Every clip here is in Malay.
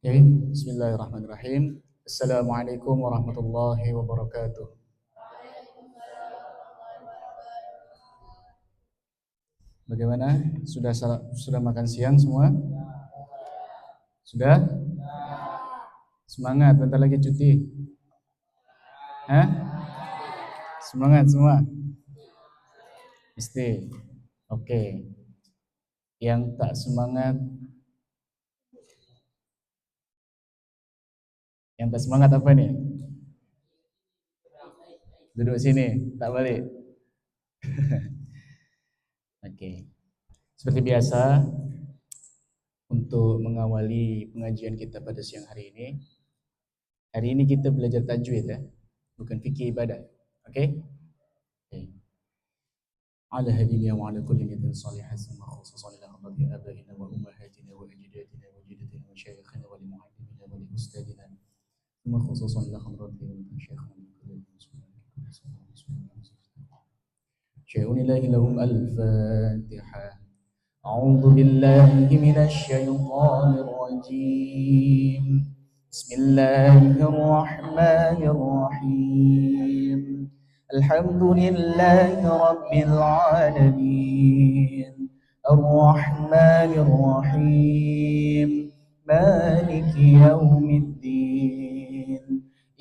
Ya, bismillahirrahmanirrahim. Assalamualaikum warahmatullahi wabarakatuh. Bagaimana? Sudah makan siang semua? Sudah? Semangat, bentar lagi cuti. Hah? Semangat semua? Mesti. Oke. Yang tak semangat, apa nih? Duduk sini, tak balik. Oke. Seperti biasa, untuk mengawali pengajian kita pada siang hari ini kita belajar tajwid ya, bukan fikih ibadah. Oke? Oke. على هدينا وعلى كل نية صالحة ثم خصوصا إلى حضرة آبائنا وأمهاتنا وأجدادنا وجدتنا ومشايخنا ولمعلمنا ولأستاذنا ثم خصوصا إلى حضرة شيخنا شيء الله لهم الفاتحة. أعوذ بالله من الشيطان الرجيم. بسم الله الرحمن الرحيم. الحمد لله رب العالمين الرحمن الرحيم مالك يوم الدين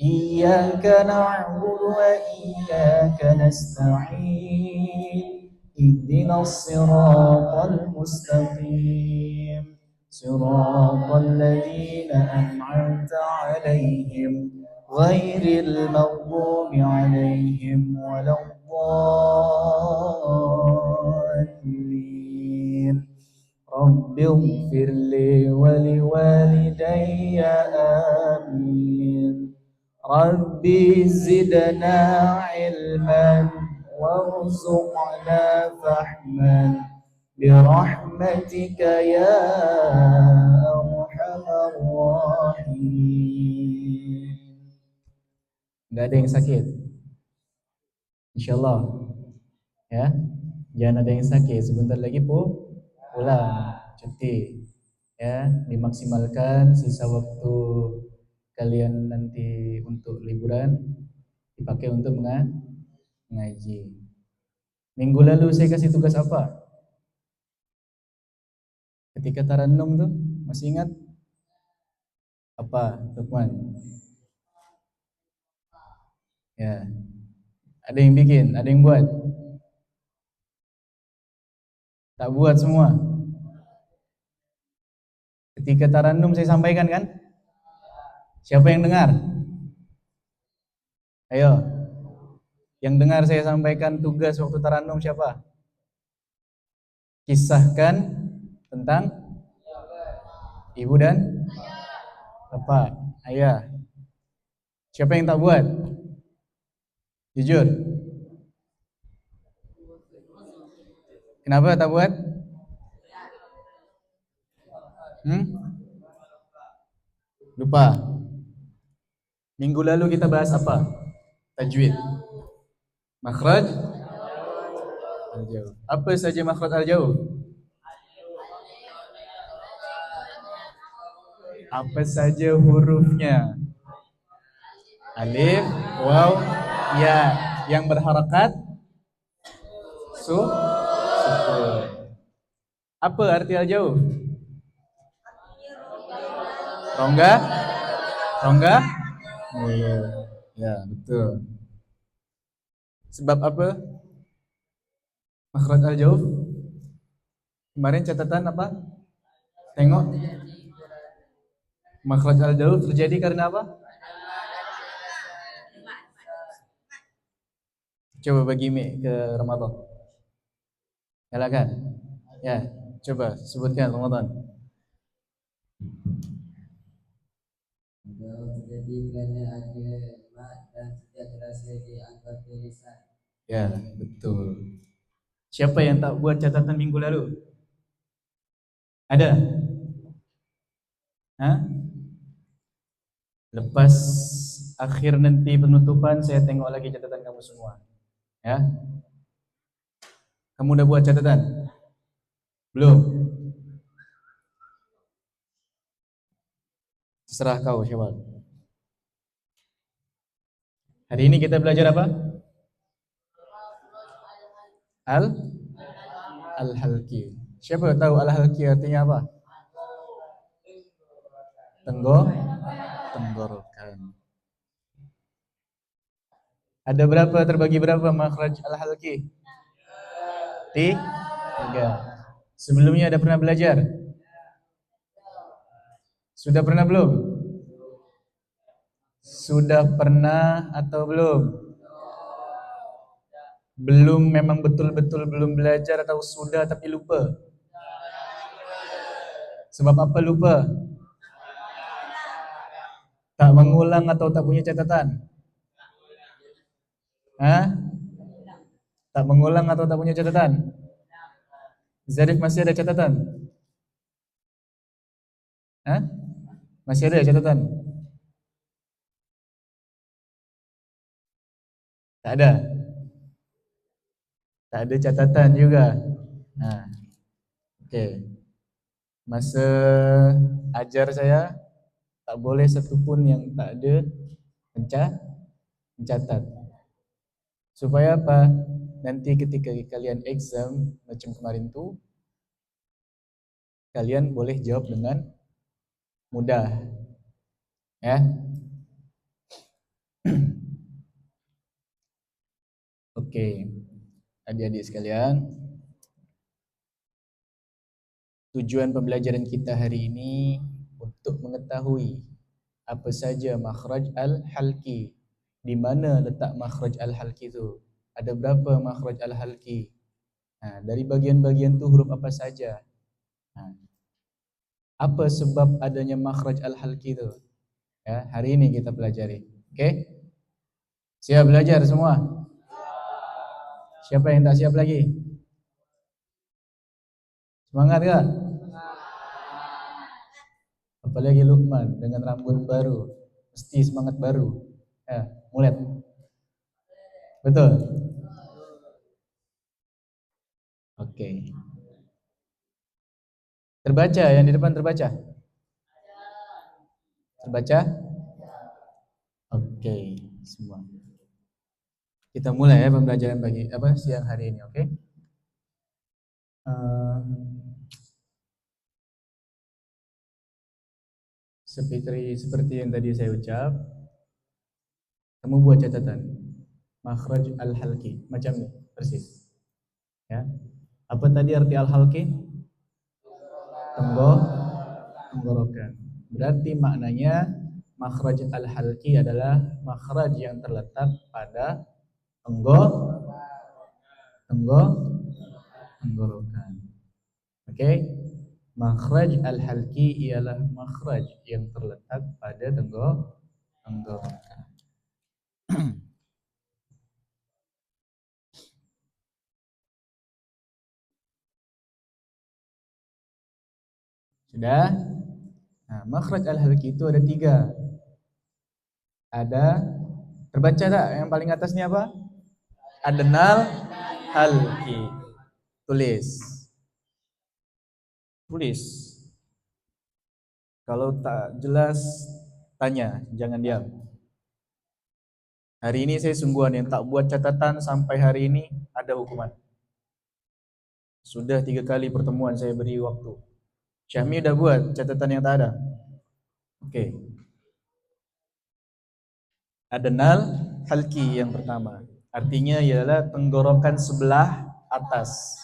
إياك نعبد وإياك نستعين اهدنا الصراط المستقيم صراط الذين أنعمت عليهم غير المغضوب عليهم ولا الضالين رب اغفر لي ولوالدي آمين ربي زدنا علما وارزقنا فهما برحمتك يا أرحم الراحمين. Nggak ada yang sakit, insyaallah ya. Jangan ada yang sakit, sebentar lagi pulang cuti ya. Dimaksimalkan sisa waktu kalian nanti untuk liburan dipakai untuk mengaji. Minggu lalu saya kasih tugas apa? Ketika tarannum tuh, masih ingat? Apa, Lukman? Ya. Ada yang bikin, ada yang buat? Tak buat semua. Ketika tarannum saya sampaikan kan? Siapa yang dengar? Ayo. Yang dengar saya sampaikan tugas waktu tarannum siapa? Kisahkan tentang ibu dan bapak, ayah. Siapa yang tak buat? Jujur. Kenapa tak buat? Lupa. Minggu lalu kita bahas apa? Tajwid. Makhraj al-jauh. Apa saja makhraj al-jauh? Apa saja hurufnya? Alif, waw, ya. Yang berharakat sukun. Apa arti al-jauh? Rongga? Rongga? Ya, betul. Sebab apa? Makhraj al-jauh. Kemarin catatan apa? Tengok. Makhraj al-jauh terjadi karena apa? Coba bagi mic ke Ramadan. Silakan. Ya, coba sebutkan Ramadan. Terjadi karena ada mat dan tidak terasa di anggota lisan. Ya, betul. Siapa yang tak buat catatan minggu lalu? Ada? Hah? Lepas akhir nanti penutupan saya tengok lagi catatan kamu semua. Ya. Kamu udah buat catatan? Belum? Terserah kau, Syawal. Hari ini kita belajar apa? Al Al-Halqi. Siapa tahu Al-Halqi artinya apa? Tenggorokan. Ada berapa, terbagi berapa makhraj Al-Halqi? Tiga. Sebelumnya ada pernah belajar? Sudah pernah belum? Sudah pernah atau belum? Belum, memang betul-betul belum belajar atau sudah tapi lupa? Sebab apa lupa? Tak mengulang atau tak punya catatan? Hah? Tak mengulang atau tak punya catatan? Zarif masih ada catatan? Hah? Masih ada catatan? Tak ada? Tak ada catatan juga? Nah, okey. Masa ajar saya, tak boleh satu pun yang tak ada mencatat. Supaya apa? Nanti ketika kalian exam macam kemarin tu, kalian boleh jawab dengan mudah. Ya. Okey. Adik-adik sekalian, tujuan pembelajaran kita hari ini untuk mengetahui apa saja makhraj al-halqi. Di mana letak makhraj al-halqi tu? Ada berapa makhraj al-halqi? Dari bagian-bagian tu huruf apa saja? Apa sebab adanya makhraj al-halqi tu? Ya, hari ini kita pelajari. Okey? Siap belajar semua? Siapa yang tak siap lagi? Semangat ke? Apalagi Luqman dengan rambut baru, mesti semangat baru. Ya, mulai. Betul? Okey. Terbaca yang di depan terbaca? Terbaca? Okey, semua. Kita mulai ya pembelajaran pagi siang hari ini, okey? Seperti yang tadi saya ucap, kamu buat catatan makhraj al-halqi macam ni, persis. Ya. Apa tadi arti al-halqi? Tenggorokan. Berarti maknanya makhraj al-halqi adalah makhraj yang terletak pada tenggorokan. Okey? Makhraj al-halqi ialah makhraj yang terletak pada tenggorokan. Sudah? Makhraj al-halqi itu ada 3. Ada, terbaca tak yang paling atas ni apa? Adnal halqi. Tulis. Kalau tak jelas, tanya, jangan diam. Hari ini saya sungguhan yang tak buat catatan sampai hari ini ada hukuman. Sudah 3 kali pertemuan saya beri waktu. Syahmi dah buat catatan yang tak ada? Okey. Adnal halqi yang pertama. Artinya ialah tenggorokan sebelah atas.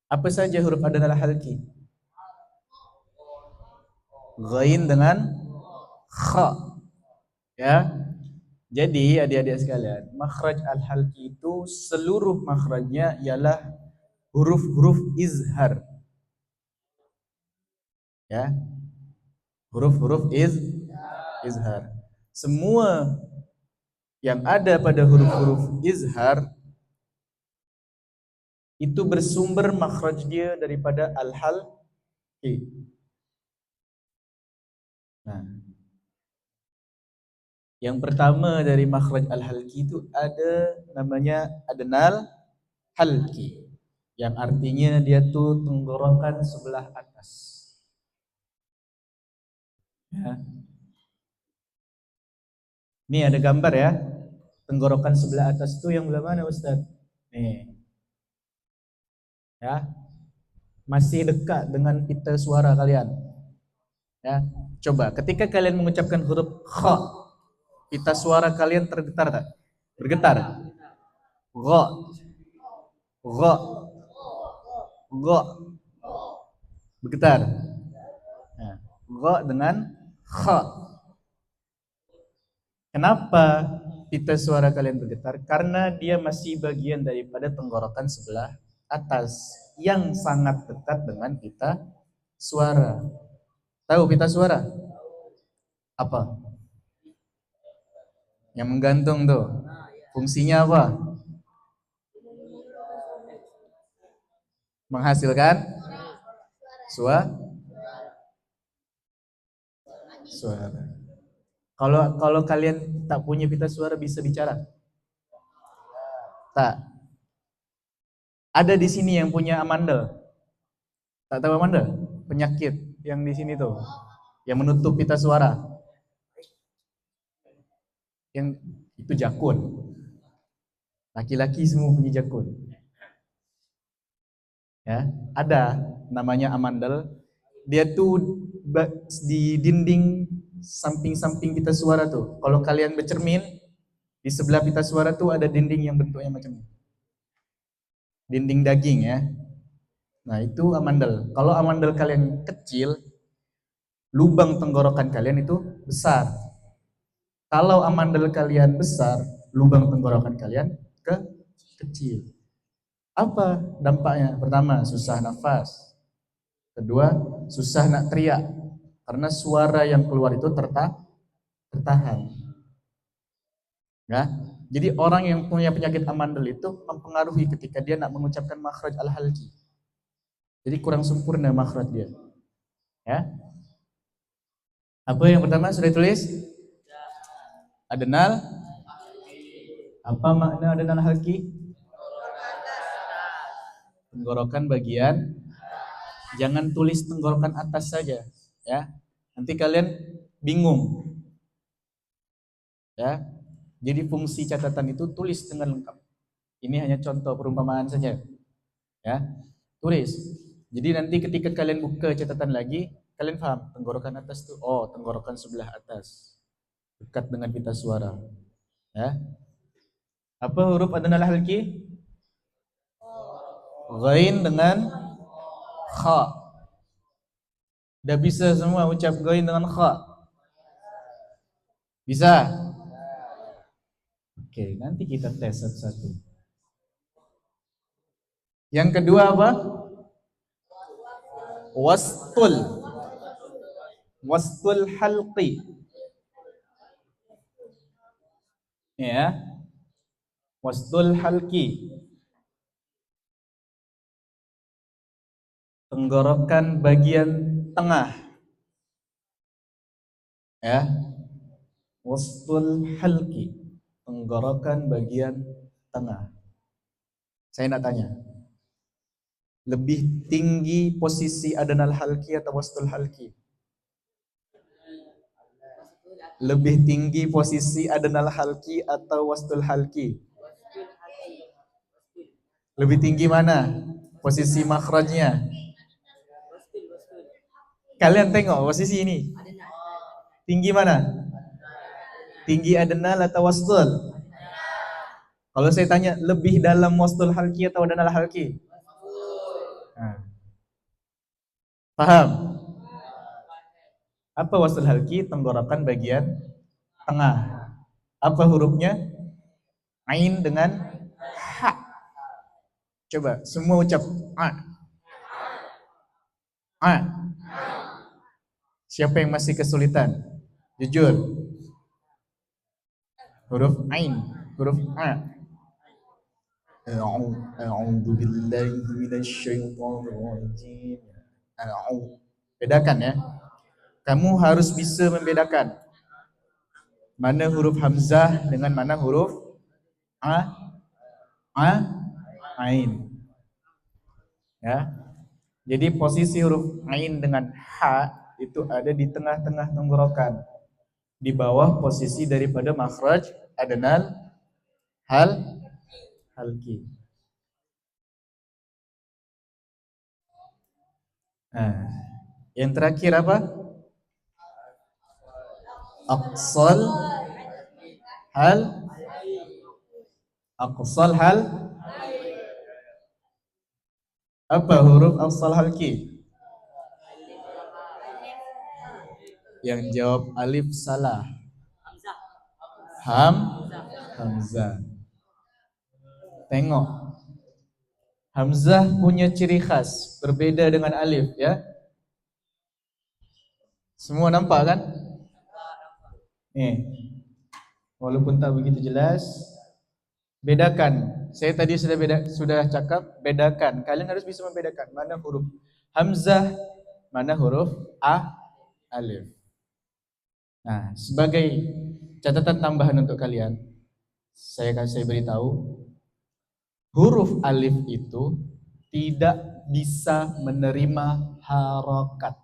Apa saja huruf adnal halqi? Ghain dengan kha. Ya. Jadi adik-adik sekalian, makhraj al-halqi itu seluruh makhrajnya ialah huruf-huruf izhar. Ya. Huruf-huruf izhar. Semua yang ada pada huruf-huruf izhar itu bersumber makhraj dia daripada al-halqi. Nah, yang pertama dari makhraj al-halqi itu ada namanya adnal halqi, yang artinya dia tuh tenggorokan sebelah atas. Ya. Ini ada gambar ya. Tenggorokan sebelah atas tuh yang belah mana Ustaz? Nih, ya. Masih dekat dengan pita suara kalian. Ya. Coba ketika kalian mengucapkan huruf kha, pita suara kalian tergetar tak? Bergetar. Gha, gha, gha. Bergetar. Nah, gha dengan kha. Kenapa pita suara kalian bergetar? Karena dia masih bagian daripada tenggorokan sebelah atas yang sangat dekat dengan pita suara. Tahu pita suara? Apa? Yang menggantung tuh. Fungsinya apa? Menghasilkan suara. Kalau kalau kalian tak punya pita suara bisa bicara? Tak. Ada di sini yang punya amandel. Tak tahu amandel? Penyakit yang di sini tuh, yang menutup pita suara. Yang itu jakun. Laki-laki semua punya jakun. Ya, ada namanya amandel. Dia tuh di dinding samping-samping pita suara tuh. Kalau kalian bercermin, di sebelah pita suara tuh ada dinding yang bentuknya macam ini. Dinding daging ya. Nah, itu amandel. Kalau amandel kalian kecil, lubang tenggorokan kalian itu besar. Kalau amandel kalian besar, lubang tenggorokan kalian kecil. Apa dampaknya? Pertama, susah nafas. Kedua, susah nak teriak. Karena suara yang keluar itu tertahan. Ya? Jadi orang yang punya penyakit amandel itu mempengaruhi ketika dia nak mengucapkan makhraj al-halqi. Jadi kurang sempurna makhraj dia. Ya. Apa yang pertama sudah tulis? Adenal. Apa makna adenal halqi? Tenggorokan bagian. Jangan tulis tenggorokan atas saja, ya. Nanti kalian bingung. Ya. Jadi fungsi catatan itu tulis dengan lengkap. Ini hanya contoh perumpamaan saja. Ya. Tulis. Jadi nanti ketika kalian buka catatan lagi, kalian paham tenggorokan atas itu, oh, tenggorokan sebelah atas. Dekat dengan pita suara. Ya. Apa huruf adnal halqi? Ghain dengan kha. Dah bisa semua ucap ghain dengan kha? Bisa? Oke, nanti kita tes satu-satu. Yang kedua apa? Wastul. Wastul halqi. Ya. Wastul halqi. Tenggorokan bagian tengah. Ya. Wastul halqi. Tenggorokan bagian tengah. Saya nak tanya. Lebih tinggi posisi adnal halqi atau wastul halqi? Lebih tinggi posisi adnal halqi atau wastul halqi? Lebih tinggi mana? Posisi makhrajnya. Kalian tengok posisi ini. Tinggi mana? Tinggi adnal atau wastul? Kalau saya tanya lebih dalam wastul halqi atau adnal halqi? Nah. Paham? Apa wastul halqi? Tenggorokan bagian tengah. Apa hurufnya? Ain dengan ha. Coba semua ucap a. A. Siapa yang masih kesulitan? Jujur. Huruf ain, huruf a. A'udzu billahi minasyaitonir rajim. Bedakan ya. Kamu harus bisa membedakan mana huruf hamzah dengan mana huruf a, a, ain. Ya. Jadi posisi huruf ain dengan ha itu ada di tengah-tengah tenggorokan, di bawah posisi daripada makhraj adnal halqi. Nah, yang terakhir apa? Aqsal hal aqsal hal apa huruf aqsal halqi? Yang jawab alif salah. Hamzah. Tengok. Hamzah punya ciri khas, berbeda dengan alif ya. Semua nampak kan? Nih. Walaupun tak begitu jelas, bedakan. Saya tadi sudah cakap bedakan. Kalian harus bisa membedakan mana huruf hamzah, mana huruf alif. Nah, sebagai catatan tambahan untuk kalian, saya beritahu, huruf alif itu tidak bisa menerima harokat.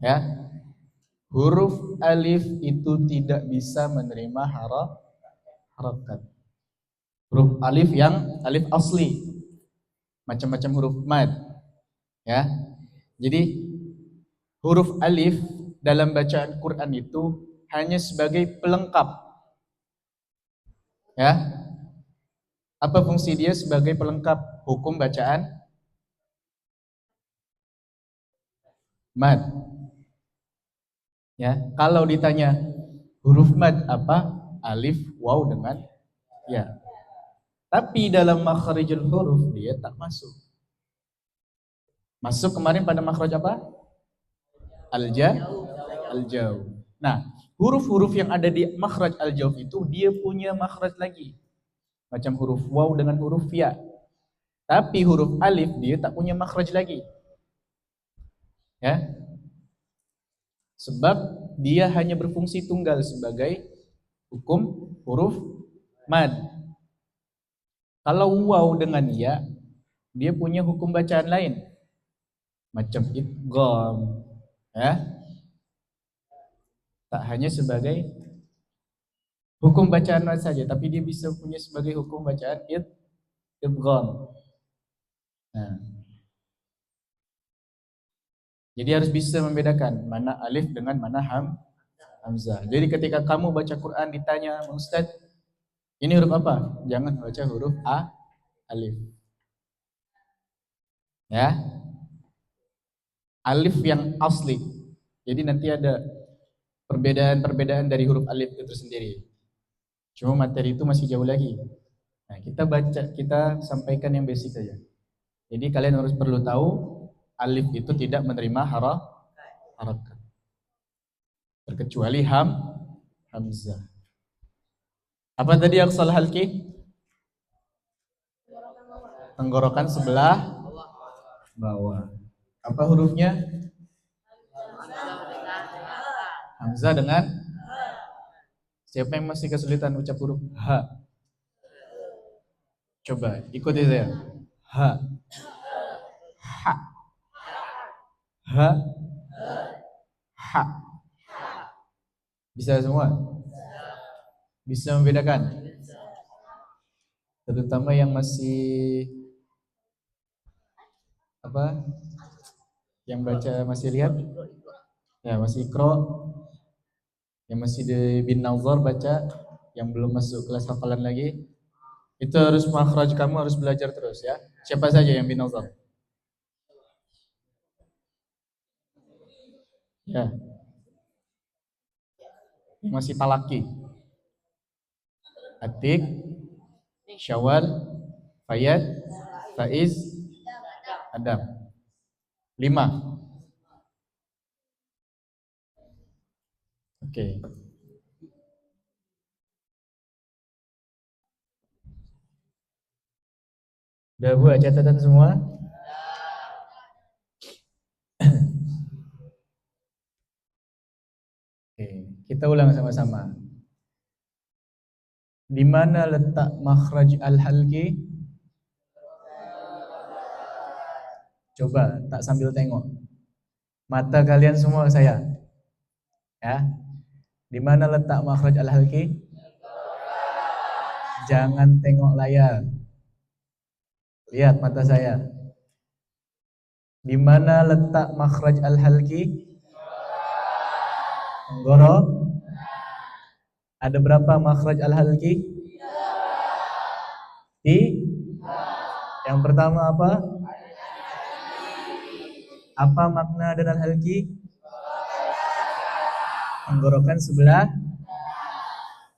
Ya, huruf alif itu tidak bisa menerima harokat. Huruf alif yang alif asli, macam-macam huruf mad. Ya, jadi huruf alif dalam bacaan Quran itu hanya sebagai pelengkap. Ya, apa fungsi dia sebagai pelengkap hukum bacaan mad? Ya, kalau ditanya huruf mad apa? Alif, waw dengan ya. Tapi dalam makhrijul huruf dia tak masuk. Masuk kemarin pada makhraj apa? Al-jauf. Nah, huruf-huruf yang ada di makhraj al-jauf itu dia punya makhraj lagi. Macam huruf waw dengan huruf ya. Tapi huruf alif dia tak punya makhraj lagi. Ya. Sebab dia hanya berfungsi tunggal sebagai hukum huruf mad. Kalau waw dengan ya, dia punya hukum bacaan lain. Macam idgham, ya. Tak hanya sebagai hukum bacaan saja, tapi dia bisa punya sebagai hukum bacaan idgham. Nah. Jadi harus bisa membedakan mana alif dengan mana hamzah. Jadi ketika kamu baca Quran ditanya, Ustaz, ini huruf apa? Jangan baca huruf alif. Ya. Alif yang asli. Jadi nanti ada perbedaan-perbedaan dari huruf alif itu sendiri. Cuma materi itu masih jauh lagi. Nah, kita sampaikan yang basic saja. Jadi kalian harus perlu tahu alif itu tidak menerima harakat. Terkecuali hamzah. Apa tadi yang salah halki? Tenggorokan sebelah bawah. Apa hurufnya? Hamzah dengan siapa yang masih kesulitan ucap huruf H? Coba ikuti saya. H. Ha. Ha. Ha. Bisa semua? Bisa membedakan? Terutama yang masih apa? Yang baca masih lihat? Ya, masih ikro. Yang masih di bin nazar baca, yang belum masuk kelas hafalan lagi, itu harus makhraj, kamu harus belajar terus ya. Siapa saja yang bin nazar? Ya. Yang masih talaki. Atik, Syawal, Fayad, Faiz, Adam. 5. Oke. Udah buat catatan semua? Oke, kita ulang sama-sama. Di mana letak makhraj al-halqi? Coba tak sambil tengok. Mata kalian semua ke saya. Ya. Di mana letak makhraj al-halqi? Jangan tengok layar. Lihat mata saya. Di mana letak makhraj al-halqi? Tenggorok. Ada berapa makhraj al-halqi? Di yang pertama apa? Apa makna dan al-halqi? Tenggorokan sebelah.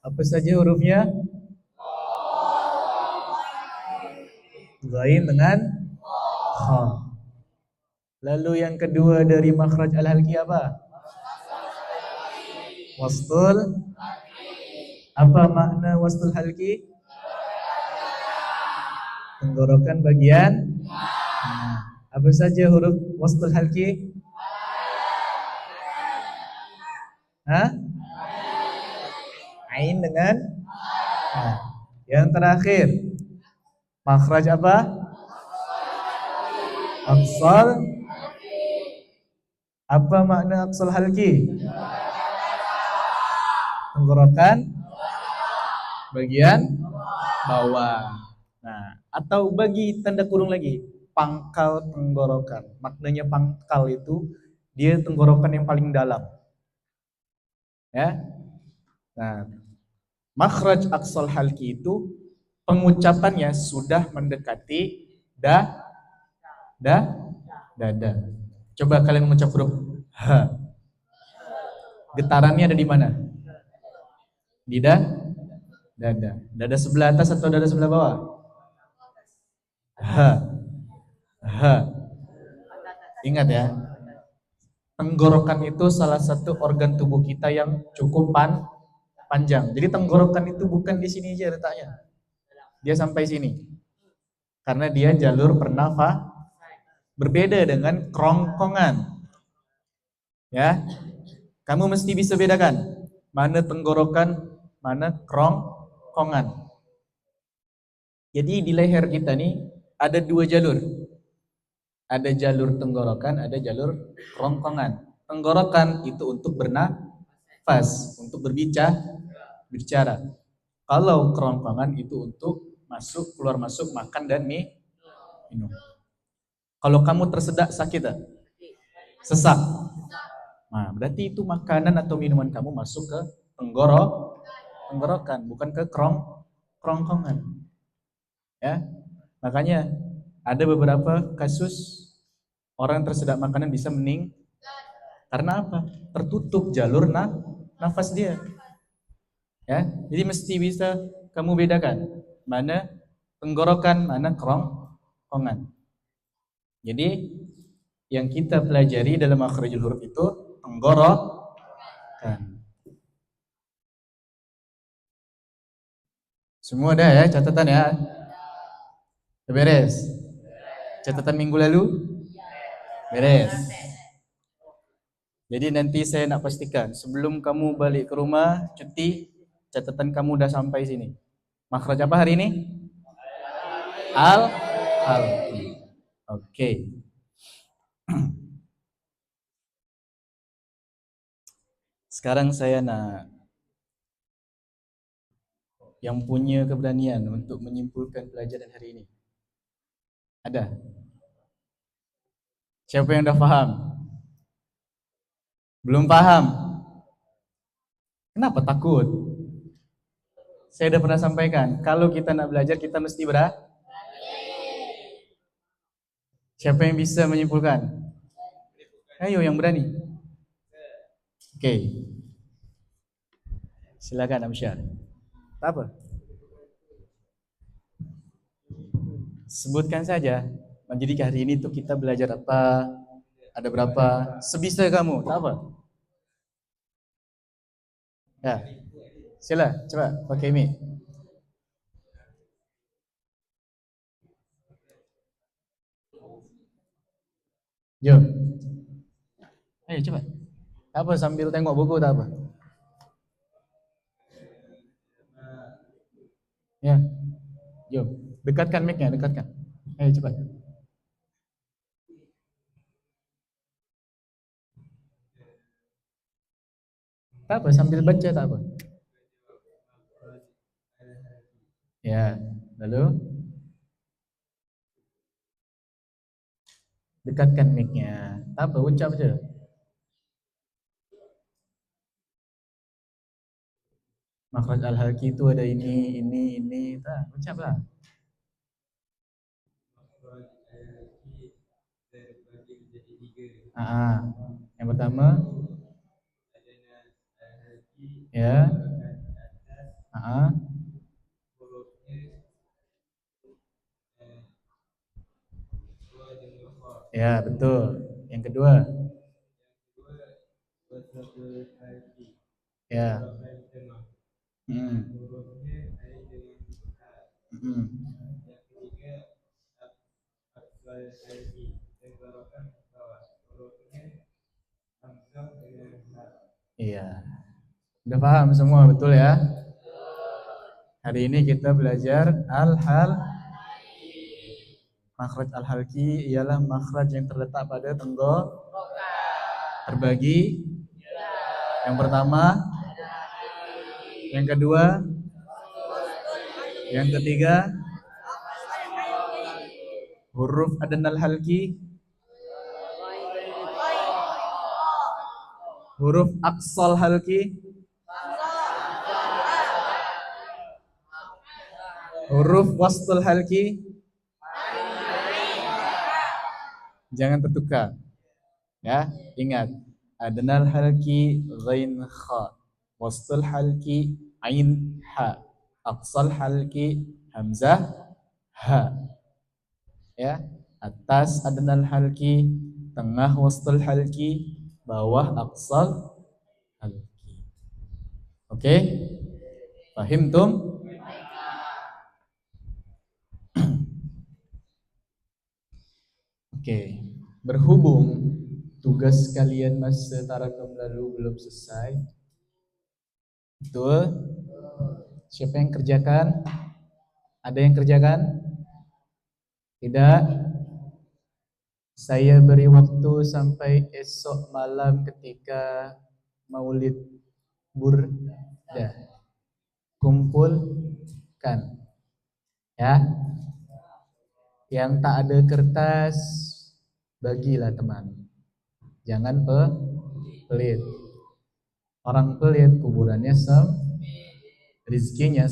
Apa saja hurufnya? Ghain dengan kha. Lalu yang kedua dari makhraj al-halqi apa? Wastul. Apa makna wastul halqi? Tenggorokan bagian. Apa saja huruf wastul halqi? Hah? Ain dengan. Nah, yang terakhir makhraj apa? Aqsal. Apa makna aqsal halqi? Tenggorokan bagian bawah. Nah, atau bagi tanda kurung lagi, pangkal tenggorokan. Maknanya pangkal itu dia tenggorokan yang paling dalam. Ya. Nah, makhraj aqsal halqi itu pengucapannya sudah mendekati dada. Coba kalian mengucap huruf h. Getarannya ada di mana? Di dada. Dada sebelah atas atau dada sebelah bawah? H. H. Ingat ya. Tenggorokan itu salah satu organ tubuh kita yang cukup panjang. Jadi tenggorokan itu bukan di sini aja letaknya. Dia sampai sini. Karena dia jalur bernafas berbeda dengan kerongkongan. Ya. Kamu mesti bisa bedakan mana tenggorokan, mana kerongkongan. Jadi di leher kita nih ada dua jalur. Ada jalur tenggorokan, ada jalur kerongkongan. Tenggorokan itu untuk bernafas, untuk berbicara. Kalau kerongkongan itu untuk masuk, keluar masuk, makan dan minum. Kalau kamu tersedak sakit tak? Sesak. Nah, berarti itu makanan atau minuman kamu masuk ke tenggorokan, bukan ke kerongkongan. Ya, makanya ada beberapa kasus orang tersedak makanan bisa karena apa? Tertutup jalur nafas dia. Ya, jadi mesti bisa kamu bedakan mana tenggorokan, mana kerongkongan. Jadi yang kita pelajari dalam makhrajul huruf itu tenggorokan. Semua ada ya catatan ya? Beres. Catatan minggu lalu? Beres. Jadi nanti saya nak pastikan sebelum kamu balik ke rumah cuti, catatan kamu udah sampai sini. Makhraj apa hari ini? Al. Oke. Sekarang saya nak yang punya keberanian untuk menyimpulkan pelajaran hari ini. Ada? Siapa yang dah faham? Belum paham? Kenapa takut? Saya dah pernah sampaikan, kalau kita nak belajar kita mesti Siapa yang bisa menyimpulkan? Ayo yang berani. Oke. Silakan Amsyar. Apa? Sebutkan saja. Jadi hari ini tuh kita belajar apa? Ada berapa? Sebisa kamu, tak apa. Ya. Sila, coba pakai mic. Jom. Ayo coba. Apa sambil tengok buku tak apa? Ya. Jom. Dekatkan mic-nya, dekatkan. Ayo cepat. Tak apa, sambil baca tak apa. Ya, lalu dekatkan mic-nya. Tak apa, ucap aja. Makhraj al-halki itu ada ini, tak, ucaplah. Ah, yang pertama, ya, ya betul. Yang kedua, ya, hmm, hmm, iya. Udah paham semua betul ya? Hari ini kita belajar al-hal. Makhraj al-halki ialah makhraj yang terletak pada terbagi. Yang pertama, yang kedua, yang ketiga, huruf adnal halki, huruf aqsal halki, huruf wastul halki. Jangan tertukar. Ya, ingat. Adnal halki ghain kha, wastul halki ain ha, aqsal halki hamzah ha. Ya, atas adnal halki, tengah wastul halki, bawah aqsal halki. Oke? Fahim tum? Oke. Berhubung tugas kalian masa tarakum lalu belum selesai, betul? Siapa yang kerjakan? Ada yang kerjakan? Tidak? Saya beri waktu sampai esok malam ketika Maulid Burdah. Kumpulkan. Ya. Yang tak ada kertas, bagilah teman. Jangan pelit. Orang pelit kuburannya rizkinya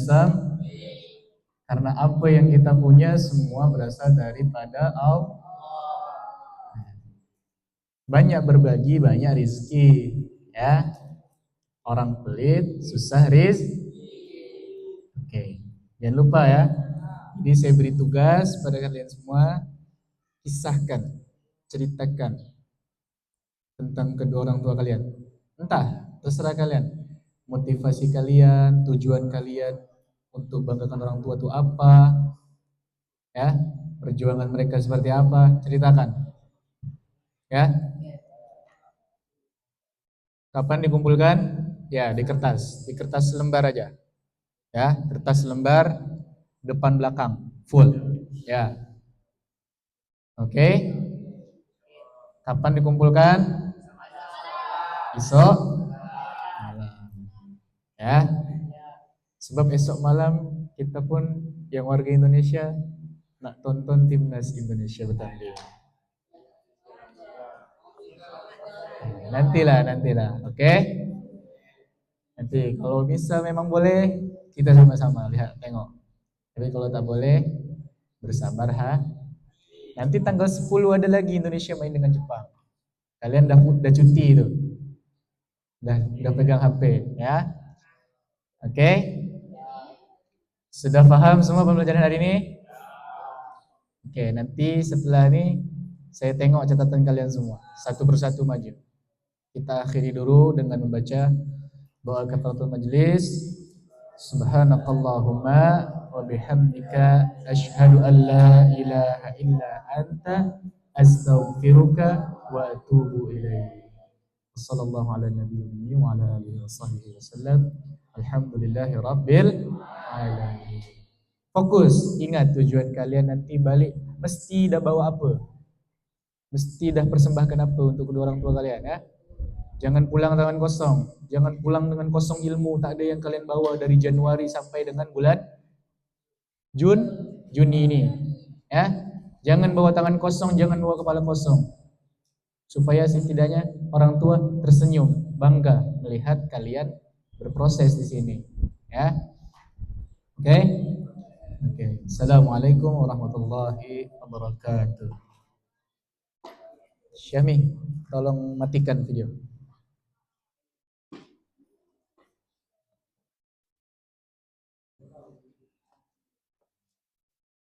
karena apa yang kita punya semua berasal daripada Allah. Banyak berbagi, banyak rizki, ya. Orang pelit susah Oke, jangan lupa ya. Jadi saya beri tugas pada kalian semua, kisahkan, ceritakan tentang kedua orang tua kalian. Entah, terserah kalian. Motivasi kalian, tujuan kalian untuk banggakan orang tua itu apa, ya, perjuangan mereka seperti apa, ceritakan, ya. Kapan dikumpulkan? Ya, di kertas lembar aja, ya, kertas lembar depan belakang full, ya. Oke. Kapan dikumpulkan? Besok malam, ya. Sebab esok malam kita pun yang warga Indonesia nak tonton timnas Indonesia bertanding. Nantilah, oke? Nanti kalau bisa memang boleh kita sama-sama lihat tengok. Tapi kalau tak boleh bersabar ha. Nanti tanggal 10 ada lagi Indonesia main dengan Jepang. Kalian dah cuti itu. Dah pegang HP ya. Oke? Sudah paham semua pembelajaran hari ini? Oke, nanti setelah ini saya tengok catatan kalian semua. Satu persatu maju. Kita akhiri dulu dengan membaca doa kafaratul majlis. Subhanakallahumma wa bihamdika asyhadu an la ilaha illa anta astaghfiruka wa atubu ilaik. Sallallahu ala nabiyyi wa ala alihi wasahbihi wasallam. Alhamdulillahi rabbil alamin. Fokus, ingat tujuan kalian nanti balik mesti dah bawa apa? Mesti dah persembahkan apa untuk kedua orang tua kalian ya? Jangan pulang tangan kosong. Jangan pulang dengan kosong ilmu. Tak ada yang kalian bawa dari Januari sampai dengan bulan Juni ini. Ya, jangan bawa tangan kosong, jangan bawa kepala kosong. Supaya setidaknya orang tua tersenyum, bangga melihat kalian berproses di sini. Ya, oke? Okay? Oke. Okay. Assalamualaikum warahmatullahi wabarakatuh. Syami, tolong matikan video.